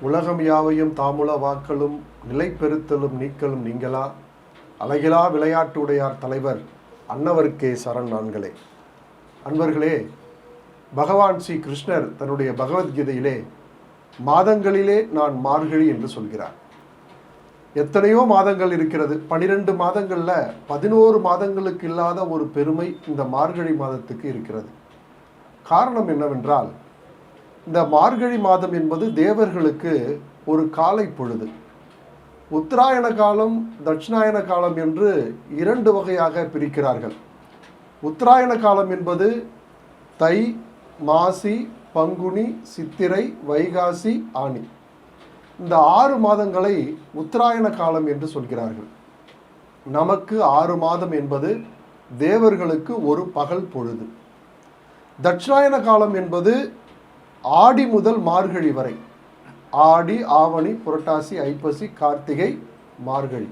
உலகம் யாவையும் தாமுல வாக்களும் நிலைப்பெறுத்தலும் நீக்கலும் நீங்களா அழகிலா விளையாட்டு உடையார் தலைவர் அன்னவருக்கே சரண் நான்களே. அன்பர்களே, பகவான் ஸ்ரீ கிருஷ்ணர் தன்னுடைய பகவத்கீதையிலே மாதங்களிலே நான் மார்கழி என்று சொல்கிறார். எத்தனையோ மாதங்கள் இருக்கிறது. 12 மாதங்களில் 11 மாதங்களுக்கு இல்லாத ஒரு பெருமை இந்த மார்கழி மாதத்துக்கு இருக்கிறது. காரணம் என்னவென்றால், இந்த மார்கழி மாதம் என்பது தேவர்களுக்கு ஒரு காலை பொழுது. உத்தராயண காலம், தட்சிணாயன காலம் என்று 2 வகையாக பிரிக்கிறார்கள். உத்தராயண காலம் என்பது தை, மாசி, பங்குனி, சித்திரை, வைகாசி, ஆனி, இந்த 6 மாதங்களை உத்தராயண காலம் என்று சொல்கிறார்கள். நமக்கு 6 மாதம் என்பது தேவர்களுக்கு ஒரு பகல் பொழுது. தட்சிணாயன காலம் என்பது ஆடி முதல் மார்கழி வரை, ஆடி, ஆவணி, புரட்டாசி, ஐப்பசி, கார்த்திகை, மார்கழி,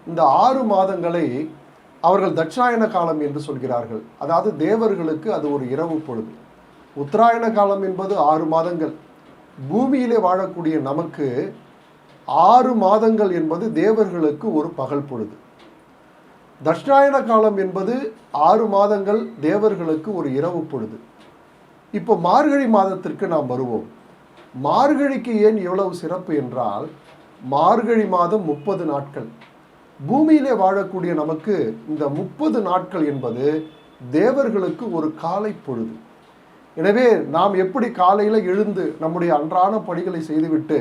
இந்த 6 மாதங்களை அவர்கள் தட்சிணாயன காலம் என்று சொல்கிறார்கள். அதாவது தேவர்களுக்கு அது ஒரு இரவு பொழுது. உத்தராயண காலம் என்பது 6 மாதங்கள். பூமியிலே வாழக்கூடிய நமக்கு 6 மாதங்கள் என்பது தேவர்களுக்கு ஒரு பகல் பொழுது. தட்சிணாயன காலம் என்பது 6 மாதங்கள் தேவர்களுக்கு ஒரு இரவு பொழுது. இப்போ மார்கழி மாதத்திற்கு நாம் வருவோம். மார்கழிக்கு ஏன் இவ்வளவு சிறப்பு என்றால், மார்கழி மாதம் 30 நாட்கள். பூமியிலே வாழக்கூடிய நமக்கு இந்த 30 நாட்கள் என்பது தேவர்களுக்கு ஒரு காலை பொழுது. எனவே நாம் எப்படி காலையில் எழுந்து நம்முடைய அன்றாட பணிகளை செய்துவிட்டு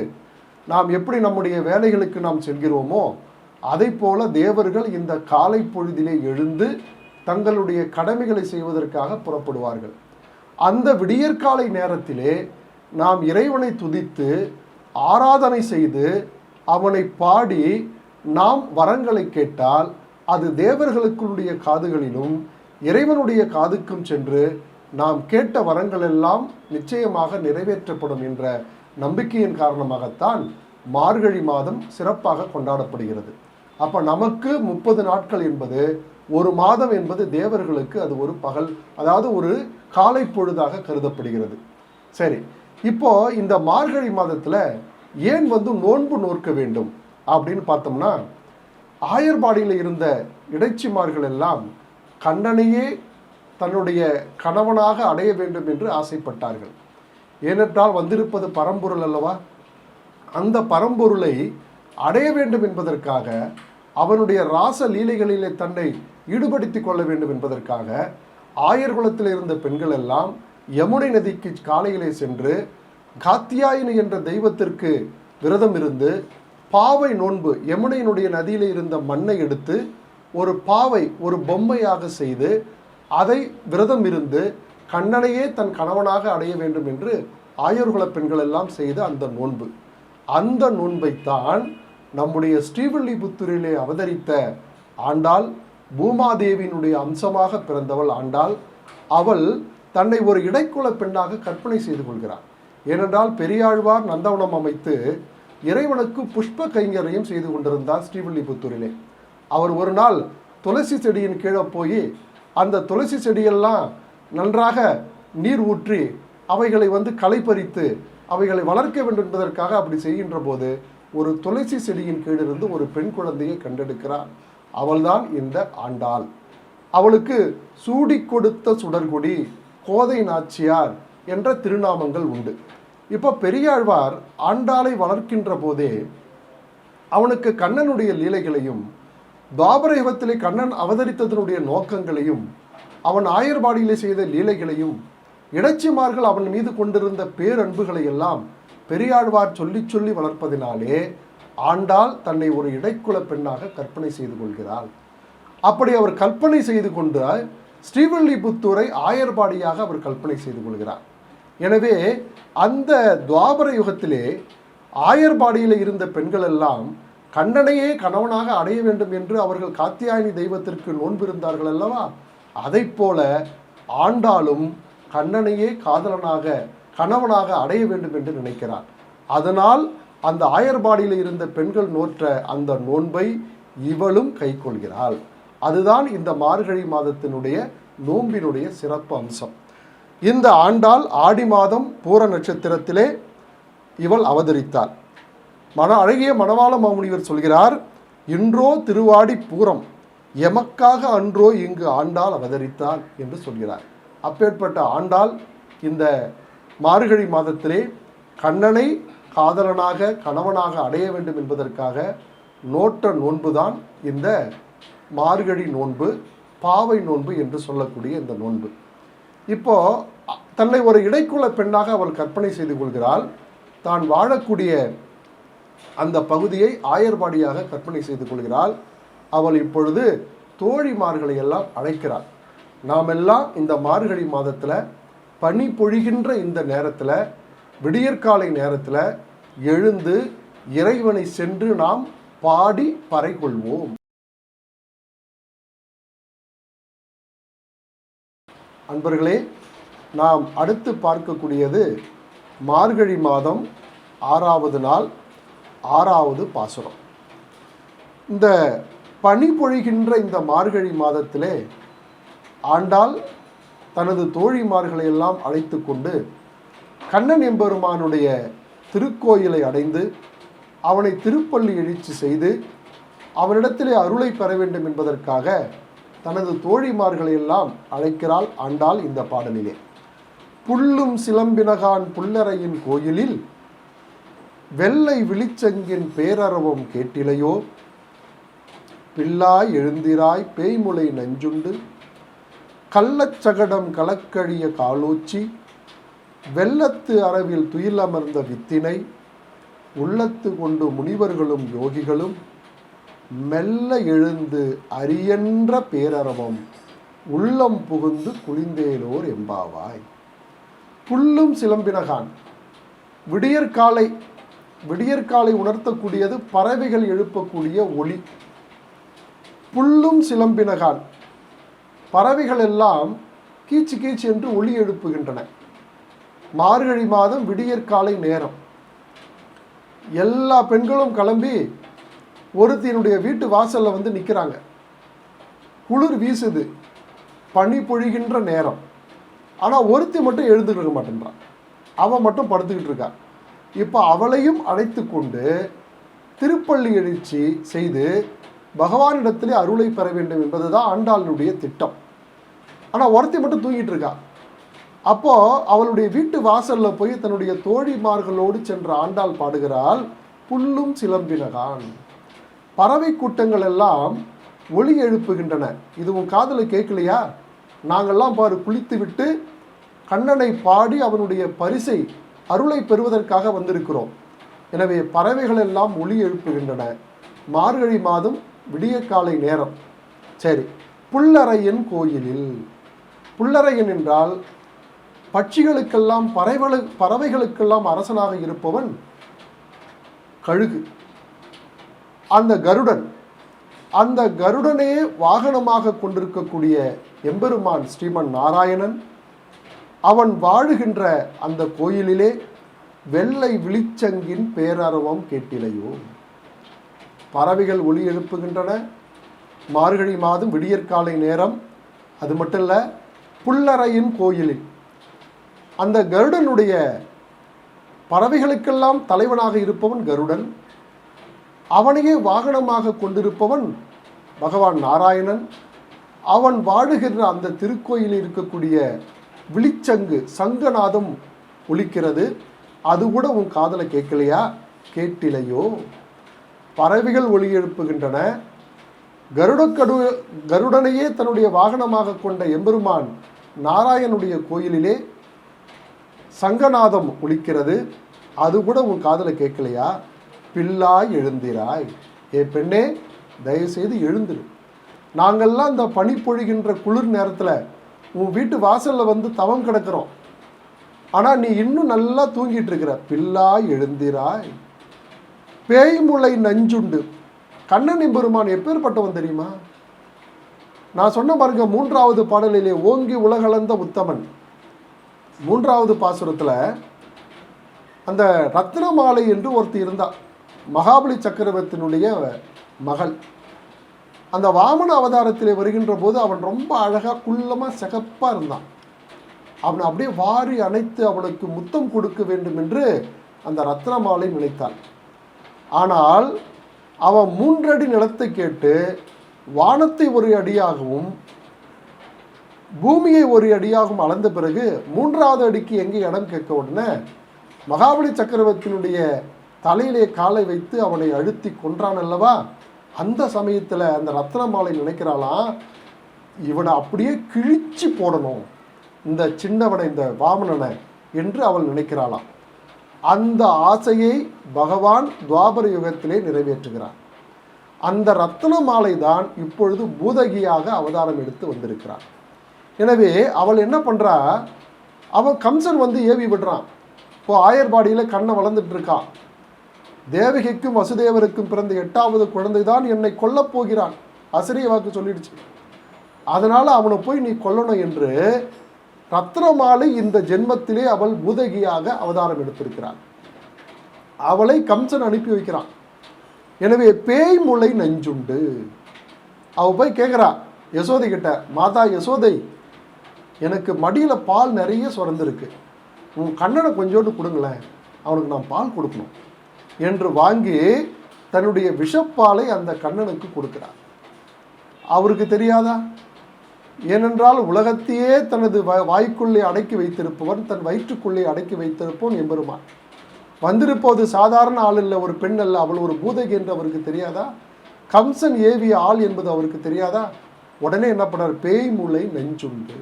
நாம் எப்படி நம்முடைய வேலைகளுக்கு நாம் செல்கிறோமோ, அதை போல தேவர்கள் இந்த காலை பொழுதிலே எழுந்து தங்களுடைய கடமைகளை செய்வதற்காக புறப்படுவார்கள். அந்த விடியற்காலை நேரத்திலே நாம் இறைவனை துதித்து ஆராதனை செய்து அவனை பாடி நாம் வரங்களை கேட்டால் அது தேவர்களுக்குடைய காதுகளிலும் இறைவனுடைய காதுக்கும் சென்று நாம் கேட்ட வரங்கள் எல்லாம் நிச்சயமாக நிறைவேற்றப்படும் என்ற நம்பிக்கையின் காரணமாகத்தான் மார்கழி மாதம் சிறப்பாக கொண்டாடப்படுகிறது. அப்போ நமக்கு 30 நாட்கள் என்பது, ஒரு மாதம் என்பது தேவர்களுக்கு அது ஒரு பகல், அதாவது ஒரு காலை பொழுதாக கருதப்படுகிறது. சரி, இப்போ இந்த மார்கழி மாதத்தில் ஏன் நோன்பு நோற்க வேண்டும் அப்படின்னு பார்த்தோம்னா, ஆயர்பாடியில் இருந்த இடைச்சிமார்கள் எல்லாம் கண்ணனையே தன்னுடைய கணவனாக அடைய வேண்டும் என்று ஆசைப்பட்டார்கள். ஏனென்றால் வந்திருப்பது பரம்பொருள் அல்லவா. அந்த பரம்பொருளை அடைய வேண்டும் என்பதற்காக, அவனுடைய ராச லீலைகளிலே தன்னை ஈடுபடுத்தி கொள்ள வேண்டும் என்பதற்காக ஆயர்குலத்தில் இருந்த பெண்கள் எல்லாம் யமுனை நதிக்கு காலையிலே சென்று காத்தியாயினி என்ற தெய்வத்திற்கு விரதம் இருந்து பாவை நோன்பு, யமுனையினுடைய நதியிலே இருந்த மண்ணை எடுத்து ஒரு பாவை, ஒரு பொம்மையாக செய்து அதை விரதம் இருந்து கண்ணனையே தன் கணவனாக அடைய வேண்டும் என்று ஆயர்குல பெண்கள் எல்லாம் செய்த அந்த நோன்பு, அந்த நோன்பைத்தான் நம்முடைய ஸ்ரீவில்லிபுத்தூரிலே அவதரித்த ஆண்டாள், பூமாதேவியினுடைய அம்சமாக பிறந்தவள் ஆண்டாள், அவள் தன்னை ஒரு இடைக்குல பெண்ணாக கற்பனை செய்து கொள்கிறார். ஏனென்றால் பெரியாழ்வார் நந்தவனம் அமைத்து இறைவனுக்கு புஷ்ப கைங்கரையும் செய்து கொண்டிருந்தார் ஸ்ரீவில்லிபுத்தூரிலே. அவர் ஒரு நாள் துளசி செடியின் கீழே போய் அந்த துளசி செடியெல்லாம் நன்றாக நீர் ஊற்றி அவைகளை களை பறித்து அவைகளை வளர்க்க வேண்டும் என்பதற்காக அப்படி செய்கின்ற போது ஒரு துளசி செடியின் கீழிருந்து ஒரு பெண் குழந்தையை கண்டெடுக்கிறார். அவள்தான் இந்த ஆண்டாள். அவளுக்கு சூடி கொடுத்த சுடர்குடி, கோதை நாச்சியார் என்ற திருநாமங்கள் உண்டு. இப்போ பெரியாழ்வார் ஆண்டாளை வளர்க்கின்ற போதே அவனுக்கு கண்ணனுடைய லீலைகளையும் துவாபர யுகத்திலே கண்ணன் அவதரித்ததனுடைய நோக்கங்களையும் அவன் ஆயர்பாடியிலே செய்த லீலைகளையும் இடைச்சிமார்கள் அவன் மீது கொண்டிருந்த பேரன்புகளை எல்லாம் பெரியாழ்வார் சொல்லி சொல்லி வளர்ப்பதினாலே ஆண்டாள் தன்னை ஒரு இடைக்குல பெண்ணாக கற்பனை செய்து கொள்கிறாள். அப்படி அவர் கற்பனை செய்து கொண்டு ஸ்ரீவில்லிபுத்தூரை ஆயர்பாடியாக அவர் கற்பனை செய்து கொள்கிறார். எனவே அந்த துவாபர யுகத்திலே ஆயர்பாடியில் இருந்த பெண்கள் எல்லாம் கண்ணனையே கணவனாக அடைய வேண்டும் என்று அவர்கள் காத்தியாயினி தெய்வத்திற்கு நோன்பிருந்தார்கள் அல்லவா. அதை போல ஆண்டாளும் கண்ணனையே காதலனாக கணவனாக அடைய வேண்டும் என்று நினைக்கிறார். அதனால் அந்த ஆயர்பாடியில் இருந்த பெண்கள் நோற்ற அந்த நோன்பை இவளும் கை கொள்கிறாள். அதுதான் இந்த மார்கழி மாதத்தினுடைய நோம்பினுடைய சிறப்பு அம்சம். இந்த ஆண்டாள் ஆடி மாதம் பூர நட்சத்திரத்திலே இவள் அவதரித்தாள். அழகிய மணவாள மாமுனிவர் சொல்கிறார், இன்றோ திருவாடி பூரம் எமக்காக அன்றோ இங்கு ஆண்டாள் அவதரித்தாள் என்று சொல்கிறார். அப்பேற்பட்ட ஆண்டாள் இந்த மார்கழி மாதத்திலே கண்ணனை காதலனாக கணவனாக அடைய வேண்டும் என்பதற்காக நோட்ட நோன்புதான் இந்த மார்கழி நோன்பு, பாவை நோன்பு என்று சொல்லக்கூடிய இந்த நோன்பு. இப்போ தன்னை ஒரு இடைக்குள்ள பெண்ணாக அவள் கற்பனை செய்து கொள்கிறாள். தான் வாழக்கூடிய அந்த பகுதியை ஆயர்பாடியாக கற்பனை செய்து கொள்கிறாள். அவள் இப்பொழுது தோழிமார்களை எல்லாம் அழைக்கிறாள். நாம் எல்லாம் இந்த மார்கழி மாதத்தில் பனி பொழிகின்ற இந்த நேரத்தில், விடியற்காலை நேரத்தில் எழுந்து இறைவனை சென்று நாம் பாடி பறை கொள்வோம். அன்பர்களே, நாம் அடுத்து பார்க்கக்கூடியது மார்கழி மாதம் 6வது நாள் 6வது பாசுரம். இந்த பனி பொழிகின்ற இந்த மார்கழி மாதத்திலே ஆண்டாள் தனது தோழிமார்களை எல்லாம் அழைத்து கொண்டு கண்ணன் எம்பெருமானுடைய திருக்கோயிலை அடைந்து அவனை திருப்பள்ளி எழுச்சி செய்து அவனிடத்திலே அருளை பெற வேண்டும் என்பதற்காக தனது தோழிமார்களை எல்லாம் அழைக்கிறாள் ஆண்டாள் இந்த பாடலிலே. புல்லும் சிலம்பினகான் புல்லறையின் கோயிலில் வெள்ளை விழிச்சங்கின் பேரரவம் கேட்டிலையோ, பில்லாய் எழுந்திராய் பேய்முளை நஞ்சுண்டு கள்ளச்சகடம் கலக்கழிய காலோச்சி வெள்ளத்து அரவில் துயிலமர்ந்த வித்தினை உள்ளத்து கொண்டு முனிவர்களும் யோகிகளும் மெல்ல எழுந்து அரியன்ற பேரரவம் உள்ளம் புகுந்து குளிந்தேலோர் எம்பாவாய். புல்லும் சிலம்பினகான், விடியற்காலை உணர்த்தக்கூடியது பறவைகள் எழுப்பக்கூடிய ஒளி. புல்லும் சிலம்பினகான், பறவைகள் எல்லாம் கீச்சு கீச்சு என்று ஒளி எழுப்புகின்றன. மார்கழி மாதம் விடியற்காலை நேரம். எல்லா பெண்களும் கிளம்பி ஒருத்தினுடைய வீட்டு வாசல்ல வந்து நிற்கிறாங்க. குளிர் வீசுது, பனி பொழிகின்ற நேரம். ஆனால் ஒருத்தி மட்டும் எழுந்துக்கிற மாட்டேன்றான், அவன் மட்டும் படுத்துக்கிட்டு இருக்கா. இப்போ அவளையும் அழைத்து கொண்டு திருப்பள்ளி எழுச்சி செய்து பகவானிடத்திலே அருளை பெற வேண்டும் என்பதுதான் ஆண்டாளுடைய திட்டம். ஆனால் ஒருத்தி மட்டும் தூங்கிட்டு இருக்கா. அப்போ அவளுடைய வீட்டு வாசல்ல போய் தன்னுடைய தோழிமார்களோடு சென்ற ஆண்டாள் பாடுகிறாள், புல்லும் சிலம்பினகான். பறவை கூட்டங்கள் எல்லாம் ஒளி எழுப்புகின்றன. இது உன் காதில் கேட்கலையா? நாங்கள்லாம் பாரு குளித்து விட்டு கண்ணனை பாடி அவனுடைய பரிசை அருளை பெறுவதற்காக வந்திருக்கிறோம். எனவே பறவைகள் எல்லாம் ஒளி எழுப்புகின்றன. மார்கழி மாதம் விடியற்காலை நேரம். சரி, புல்லறையின் கோயிலில். புல்லறையன் என்றால் பட்சிகளுக்கெல்லாம் பறவைகளுக்கெல்லாம் அரசனாக இருப்பவன் கழுகு. அந்த கருடன், அந்த கருடனே வாகனமாக கொண்டிருக்கக்கூடிய எம்பெருமான் ஸ்ரீமன் நாராயணன், அவன் வாழுகின்ற அந்த கோயிலிலே வெள்ளை விழிச்சங்கின் பேரரவம் கேட்டிலையோ. பறவைகள் ஒளி எழுப்புகின்றன. மார்கழி மாதம் விடியற்காலை நேரம். அது மட்டும் இல்லை, புல்லறையின் கோயிலில் அந்த கருடனுடைய, பறவைகளுக்கெல்லாம் தலைவனாக இருப்பவன் கருடன், அவனையே வாகனமாக கொண்டிருப்பவன் பகவான் நாராயணன். அவன் வாழுகின்ற அந்த திருக்கோயிலில் இருக்கக்கூடிய விழிச்சங்கு சங்கநாதம் ஒலிக்கிறது. அது கூட உன் காதலை கேட்கலையா? கேட்டிலையோ. பறவைகள் ஒளி எழுப்புகின்றன. கருடனையே தன்னுடைய வாகனமாக கொண்ட எம்பெருமான் நாராயணுடைய கோயிலிலே சங்கநாதம் ஒலிக்கிறது. அது கூட உன் காதலை கேட்கலையா? பில்லாய் எழுந்திராய். ஏ பெண்ணே, தயவுசெய்து எழுந்துரு. நாங்கள்லாம் இந்த பனி பொழிகின்ற குளிர் நேரத்தில் உன் வீட்டு வாசலில் வந்து தவம் கிடக்கிறோம். ஆனால் நீ இன்னும் நல்லா தூங்கிட்டு இருக்கிற. பில்லாய் எழுந்திராய். பேய்முளை நஞ்சுண்டு. கண்ணன் எம்பெருமான் எப்பேற்பட்டவன் தெரியுமா? நான் சொன்ன பாருங்க, 3வது பாடலிலே ஓங்கி உலகளந்த உத்தமன். 3வது பாசுரத்தில் அந்த ரத்னமாலை என்று ஒருத்தி இருந்தா, மகாபலி சக்கரவர்த்தியினுடைய மகள். அந்த வாமன அவதாரத்திலே வருகின்ற போது அவன் ரொம்ப அழகாக குள்ளமாக சிகப்பாக இருந்தான். அவனை அப்படியே வாரி அணைத்து அவனுக்கு முத்தம் கொடுக்க வேண்டும் என்று அந்த ரத்னமாலை நினைத்தாள். ஆனால் அவன் 3 அடி நிலத்தை கேட்டு வானத்தை 1 அடியாகவும் பூமியை 1 அடியாகவும் அளந்த பிறகு 3வது அடிக்கு எங்கே இடம் கேட்க உடனே மகாபலி சக்கரவர்த்தியினுடைய தலையிலே காலை வைத்து அவனை அழுத்தி கொன்றான் அல்லவா. அந்த சமயத்தில் அந்த ரத்னமாலை நினைக்கிறாளாம், இவனை அப்படியே கிழிச்சு போடணும் இந்த சின்னவனை, இந்த வாமனனை என்று அவள் நினைக்கிறாளாம். அந்த ஆசையை பகவான் துவாபர யுகத்திலே நிறைவேற்றுகிறார். அந்த ரத்ன மாலை தான் இப்பொழுது பூதகியாக அவதாரம் எடுத்து வந்திருக்கிறார். எனவே அவள் என்ன பண்ணுறா, அவன் கம்சன் வந்து ஏவி விடுறான். இப்போ ஆயர்பாடியில் கண்ணை வளர்ந்துட்டு இருக்கான். தேவகிக்கும் வசுதேவருக்கும் பிறந்த 8வது குழந்தை தான் என்னை கொல்லப் போகிறான், அசிரிய வாக்கு சொல்லிடுச்சு. அதனால் அவனை போய் நீ கொல்லணும் என்று ரத்னமாலை இந்த ஜென்மத்திலே அவள் பூதகியாக அவதாரம் எடுத்திருக்கிறாள். அவளை கம்சன் அனுப்பி வைக்கிறான். எனவே பேய் முளை நஞ்சுண்டு. அவ போய் கேட்குறா யசோதை கிட்ட, மாதா யசோதை, எனக்கு மடியில் பால் நிறைய சுரந்திருக்கு, உன் கண்ணனை கொஞ்சோண்டு கொடுங்களேன், அவனுக்கு நான் பால் கொடுக்கணும் என்று வாங்கி தன்னுடைய விஷப்பாலை அந்த கண்ணனுக்கு கொடுக்கிறார். அவருக்கு தெரியாதா? ஏனென்றால் உலகத்தையே தனது வாய்க்குள்ளே அடக்கி வைத்திருப்பவன், தன் வயிற்றுக்குள்ளே அடக்கி வைத்திருப்பவன் எம்பெருமான். வந்திருப்பது சாதாரண ஆள் இல்லை, ஒரு பெண் அல்ல, அவள் ஒரு பூதகி என்று அவருக்கு தெரியாதா? கம்சன் ஏவிய ஆள் என்பது அவருக்கு தெரியாதா? உடனே என்ன பண்ணார், பேய் முளை நெஞ்சுண்டு.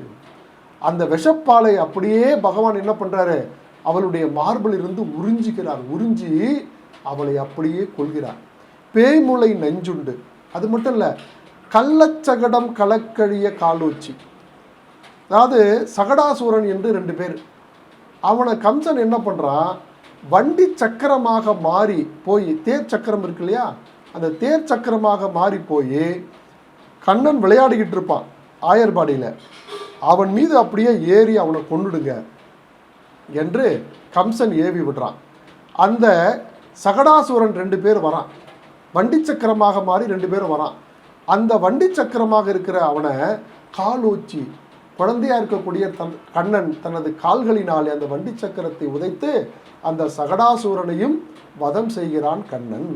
அந்த விஷப்பாலை அப்படியே பகவான் என்ன பண்றாரு, அவளுடைய மார்பில் இருந்து உறிஞ்சிக்கிறார். உறிஞ்சி அவளை அப்படியே கொள்கிறார். பேய்முளை நெஞ்சுண்டு. அது மட்டும் இல்லை, கள்ளச்சகடம் கலக்கழிய காலோச்சி. அதாவது சகடாசூரன் என்று 2 பேர். அவனை கம்சன் என்ன பண்ணுறான், வண்டி சக்கரமாக மாறி போய், தேர் சக்கரம் இருக்கு இல்லையா, அந்த தேர் சக்கரமாக மாறி போய் கண்ணன் விளையாடிக்கிட்டு இருப்பான் ஆயர்பாடியில். அவன் மீது அப்படியே ஏறி அவனை கொன்னுடுங்க என்று கம்சன் ஏவி விடுறான். அந்த சகடாசூரன் 2 பேர் வரான், வண்டி சக்கரமாக மாறி 2 பேரும் வரான். அந்த வண்டி சக்கரமாக இருக்கிற அவனை காலோச்சி, குழந்தையா இருக்கக்கூடிய கண்ணன் தனது கால்களினாலே அந்த வண்டி சக்கரத்தை உதைத்து அந்த சகடாசூரனையும் வதம் செய்கிறான் கண்ணன்.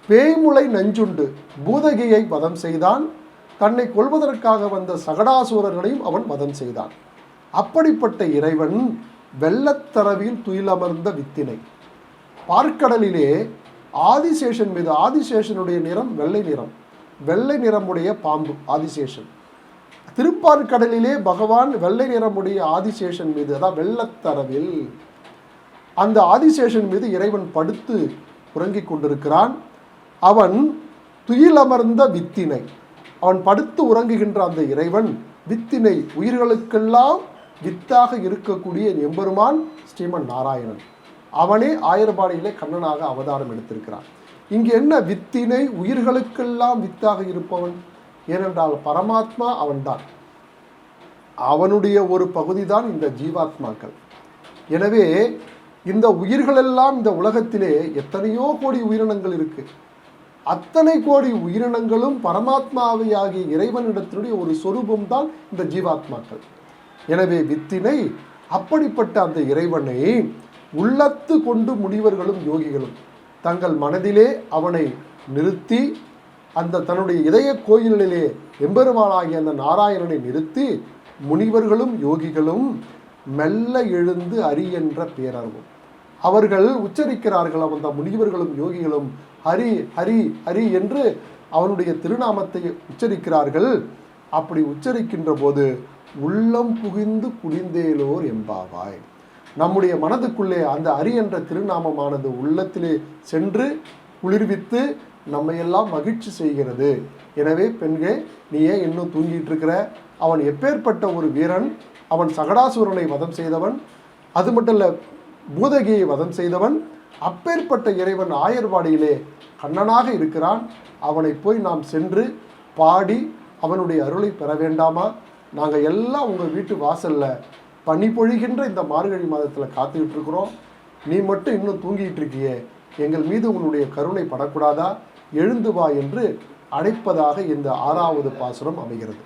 பேய்முளை நஞ்சுண்டு பூதகியை வதம் செய்தான். தன்னை கொல்வதற்காக வந்த சகடாசூரர்களையும் அவன் வதம் செய்தான். அப்படிப்பட்ட இறைவன் வெள்ளத்தரவில் துயிலமர்ந்த வித்தினை. பார்க்கடலிலே ஆதிசேஷன் மீது, ஆதிசேஷனுடைய நிறம் வெள்ளை நிறம், வெள்ளை நிறமுடைய பாம்பு ஆதிசேஷன். திருப்பார்கடலிலே பகவான் வெள்ளை நிறமுடைய ஆதிசேஷன் மீது, அதான் வெள்ளத்தரவில் அந்த ஆதிசேஷன் மீது இறைவன் படுத்து உறங்கிக் கொண்டிருக்கிறான். அவன் துயிலமர்ந்த வித்தினை, அவன் படுத்து உறங்குகின்ற அந்த இறைவன் வித்தினை, உயிர்களுக்கெல்லாம் வித்தாக இருக்கக்கூடிய எம்பெருமான் ஸ்ரீமன் நாராயணன். அவனே ஆயர்பாடியிலே கண்ணனாக அவதாரம் எடுத்திருக்கிறான். இங்கு என்ன வித்தினை, உயிர்களுக்கெல்லாம் வித்தாக இருப்பவன். ஏனென்றால் பரமாத்மா அவன்தான், அவனுடைய ஒரு பகுதி தான் இந்த ஜீவாத்மாக்கள். எனவே இந்த உயிர்களெல்லாம், இந்த உலகத்திலே எத்தனையோ கோடி உயிரினங்கள் இருக்கு, அத்தனை கோடி உயிரினங்களும் பரமாத்மாவையாகிய இறைவனிடத்தினுடைய ஒரு சொரூபம் தான் இந்த ஜீவாத்மாக்கள். எனவே வித்தினை, அப்படிப்பட்ட அந்த இறைவனை உள்ளத்து கொண்டு முனிவர்களும் யோகிகளும் தங்கள் மனதிலே அவனை நிறுத்தி, அந்த தன்னுடைய இதய கோயிலிலே எம்பெருமானாகிய அந்த நாராயணனை நிறுத்தி முனிவர்களும் யோகிகளும் மெல்ல எழுந்து அரி என்ற பேரர்வம் அவர்கள் உச்சரிக்கிறார்கள். அந்த முனிவர்களும் யோகிகளும் ஹரி ஹரி ஹரி என்று அவனுடைய திருநாமத்தை உச்சரிக்கிறார்கள். அப்படி உச்சரிக்கின்ற போது உள்ளம் புகுந்து குடிந்தேலோர் எம்பாவாய், நம்முடைய மனதுக்குள்ளே அந்த ஹரி என்ற திருநாமமானது உள்ளத்திலே சென்று குளிர்வித்து நம்மையெல்லாம் மகிழ்ச்சி செய்கிறது. எனவே பெண்களே, நீ ஏன் இன்னும் தூங்கிட்டு இருக்கிற? அவன் எப்பேற்பட்ட ஒரு வீரன்! அவன் சகடாசூரனை வதம் செய்தவன், அது மட்டும் இல்லை பூதகியை வதம் செய்தவன். அப்பேற்பட்ட இறைவன் ஆயர்வாடியிலே கண்ணனாக இருக்கிறான். அவனை போய் நாம் சென்று பாடி அவனுடைய அருளை பெற வேண்டாமா? நாங்கள் எல்லாம் உங்கள் வீட்டு வாசலில் பனி பொழிகின்ற இந்த மார்கழி மாதத்தில் காத்துக்கிட்டு இருக்கிறோம். நீ மட்டும் இன்னும் தூங்கிட்டு இருக்கியே, எங்கள் மீது உன்னுடைய கருணை படக்கூடாதா? எழுந்து வா என்று அழைப்பதாக இந்த 6வது பாசுரம் அமைகிறது.